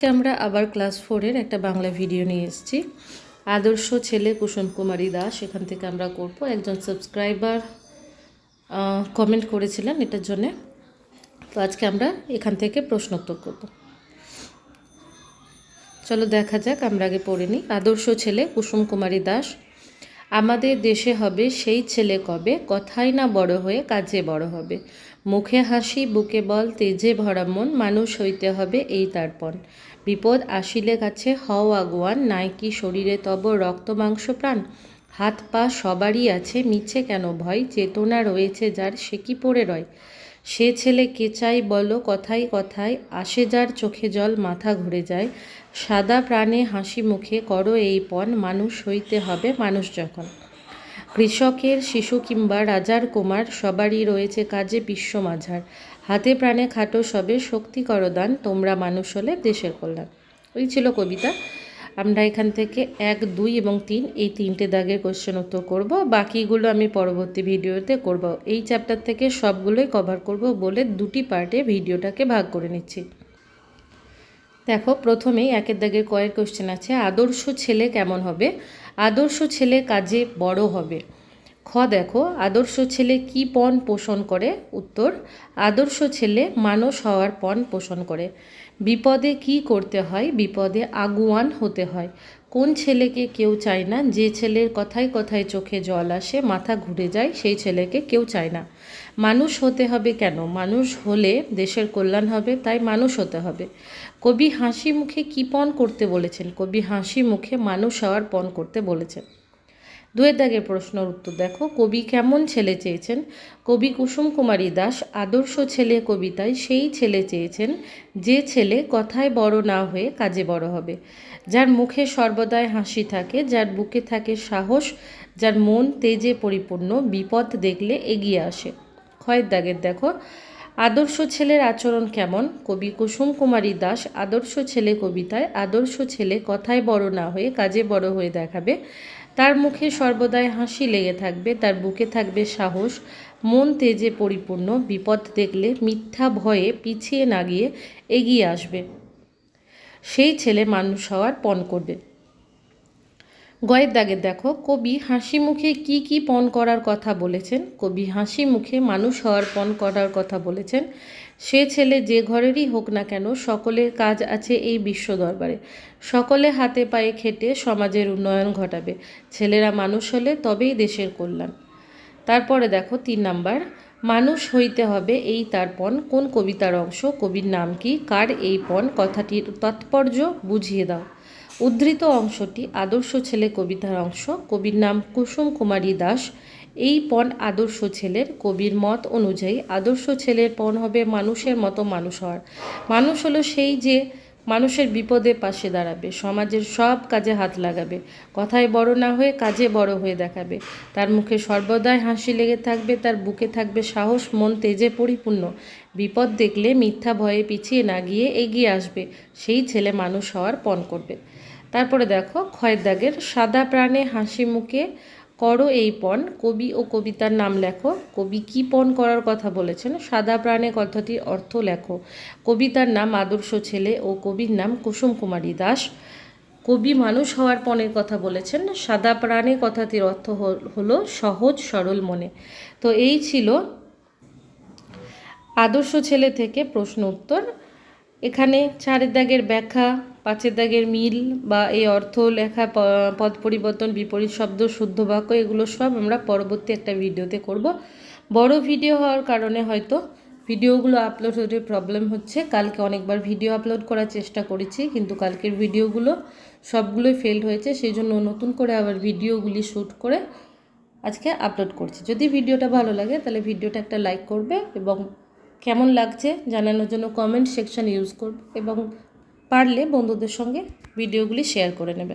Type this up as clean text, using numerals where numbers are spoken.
আমরা আবার ক্লাস 4-এর একটা বাংলা ভিডিও নিয়ে এসেছি। আদর্শ ছেলে কুসুম কুমারী দাস, এখান থেকে আমরা করব। একজন সাবস্ক্রাইবার কমেন্ট করেছিলেন এটার জন্যে, তো আজকে আমরা এখান থেকে প্রশ্ন উত্তর করব। চলো দেখা যাক, আমরা আগে পড়ে নিই। আদর্শ ছেলে কুসুম কুমারী দাস। আমাদের দেশে হবে সেই ছেলে কবে, কথাই না বড় হয়ে কাজে বড় হবে। মুখে হাসি বুকে বল তেজে ভরা মন, মানুষ হইতে হবে এই তার পণ। বিপদ আসিলে কাছে হও আগুয়ান, নাই কি শরীরে তব রক্ত মাংস প্রাণ। হাত পা সবারই আছে মিছে কেন ভয়, চেতনা রয়েছে যার সে কি পড়ে রয়। সে ছেলে কে চাই বলো কথায় কথায়, আসে যার চোখে জল মাথা ঘুরে যায়। সাদা প্রাণে হাসি মুখে করো এই পণ, মানুষ হইতে হবে মানুষ যখন। কৃষকের শিশু কিংবা রাজার কুমার, সবারই রয়েছে কাজে বিশ্ব মাঝার। হাতে প্রাণে খাটো সবে শক্তি করো দান, তোমরা মানুষ হলে দেশের কল্যাণ। ওই ছিল কবিতা। আমরা এখান থেকে 1, 2 এবং 3 এই 3টে দাগের কোশ্চেন উত্তর করব। বাকিগুলো আমি পরবর্তী ভিডিওতে করব। এই চ্যাপ্টার থেকে সবগুলোই কভার করব বলে 2টি পার্টে ভিডিওটাকে ভাগ করে নিচ্ছি। দেখো, প্রথমেই 1 দাগের কয়ের কোশ্চেন আছে। আদর্শ ছেলে কেমন হবে? আদর্শ ছেলে কাজে বড় হবে। খ দেখো, আদর্শ ছেলে কি পণ পোষণ করে? উত্তর, আদর্শ ছেলে মানুষ হওয়ার পণ পোষণ করে। বিপদে কি করতে হয়? বিপদে আগুয়ান হতে হয়। কোন ছেলেকে কেউ চায় না? যে ছেলের কথায় কথায় চোখে জল আসে, মাথা ঘুরে যায়, সেই ছেলেকে কেউ চায় না। মানুষ হতে হবে কেন? মানুষ হলে দেশের কল্যাণ হবে, তাই মানুষ হতে হবে। কবি হাসি মুখে কি পণ করতে বলেছেন? কবি হাসি মুখে মানুষ হওয়ার পণ করতে বলেছেন। 2 দাগের প্রশ্নের উত্তর দেখো। কবি কেমন ছেলে চেয়েছেন? কবি কুসুম কুমারী দাস আদর্শ ছেলে কবিতায় সেই ছেলে চেয়েছেন যে ছেলে কথায় বড় না হয়ে কাজে বড় হবে, যার মুখে সর্বদাই হাসি থাকে, যার বুকে থাকে সাহস, যার মন তেজে পরিপূর্ণ, বিপদ দেখলে এগিয়ে আসে। 6 দাগের দেখো, আদর্শ ছেলের আচরণ কেমন? কবি কুসুম কুমারী দাস আদর্শ ছেলে কবিতায় আদর্শ ছেলে কথায় বড় না হয়ে কাজে বড় হয়ে দেখাবে, তার মুখে সর্বদাই হাসি লেগে থাকবে, তার বুকে থাকবে সাহস, মন তেজে পরিপূর্ণ, বিপদ দেখলে মিথ্যা ভয়ে পিছিয়ে না গিয়ে এগিয়ে আসবে, সেই ছেলে মানুষ হওয়ার পণ করবে। 6 দাগের দেখো, কবি হাসি মুখে কি কি পণ করার কথা বলেছেন? কবি হাসি মুখে মানুষ হওয়ার পণ করার কথা বলেছেন। সে ছেলে যে ঘরেরই হোক না কেন, সকলের কাজ আছে এই বিশ্ব দরবারে। সকলে হাতে পায়ে খেটে সমাজের উন্নয়ন ঘটাবে। ছেলেরা মানুষ হলে তবেই দেশের কল্যাণ। তারপরে দেখো 3 নাম্বার, মানুষ হইতে হবে এই তার পণ কোন কবিতার অংশ? কবির নাম কি? কার এই পণ? কথাটির তাৎপর্য বুঝিয়ে দাও। উদ্ধৃত অংশটি আদর্শ ছেলে কবিতার অংশ। কবির নাম কুসুম কুমারী দাস। এই পণ আদর্শ ছেলের। কবির মত অনুযায়ী আদর্শ ছেলের পণ হবে মানুষের মতো মানুষ হওয়ার। মানুষ হলো সেই যে মানুষের বিপদে পাশে দাঁড়াবে, সমাজের সব কাজে হাত লাগাবে, কথায় বড় না হয়ে কাজে বড় হয়ে দেখাবে, তার মুখে সর্বদাই হাসি লেগে থাকবে, তার বুকে থাকবে সাহস, মন তেজে পরিপূর্ণ, বিপদ দেখলে মিথ্যা ভয়ে পিছিয়ে না গিয়ে এগিয়ে আসবে, সেই ছেলে মানুষ হওয়ার পণ করবে। তারপরে দেখো 6 দাগের, সাদা প্রাণে হাসি মুখে করো এই পণ, কবি ও কবিতার নাম লেখো। কবি কি পণ করার কথা বলেছেন? সাদা প্রাণে কথাটির অর্থ লেখো। কবিতার নাম আদর্শ ছেলে ও কবির নাম কুসুম কুমারী দাস। কবি মানুষ হওয়ার পণের কথা বলেছেন। সাদা প্রাণে কথাটির অর্থ হলো সহজ সরল মনে। তো এই ছিল আদর্শ ছেলে থেকে প্রশ্ন উত্তর। এখানে 4 দাগের ব্যাখ্যা, 5 দাগের মিল বা এই অর্থ লেখা, পদ পরিবর্তন, বিপরীত শব্দ, শুদ্ধ বাক্য, এগুলো সব আমরা পরবর্তী একটা ভিডিওতে করব। বড় ভিডিও হওয়ার কারণে হয়তো ভিডিওগুলো আপলোড হতে প্রবলেম হচ্ছে। কালকে অনেকবার ভিডিও আপলোড করার চেষ্টা করেছি, কিন্তু কালকের ভিডিওগুলো সবগুলোই ফেল হয়েছে, সেই জন্য নতুন করে আবার ভিডিওগুলি শ্যুট করে আজকে আপলোড করছি। যদি ভিডিওটা ভালো লাগে তাহলে ভিডিওটা একটা লাইক করবে এবং কেমন লাগছে জানানোর জন্য কমেন্ট সেকশন ইউজ করবে এবং পারলে বন্ধুদের সঙ্গে ভিডিওগুলি শেয়ার করে নেবে।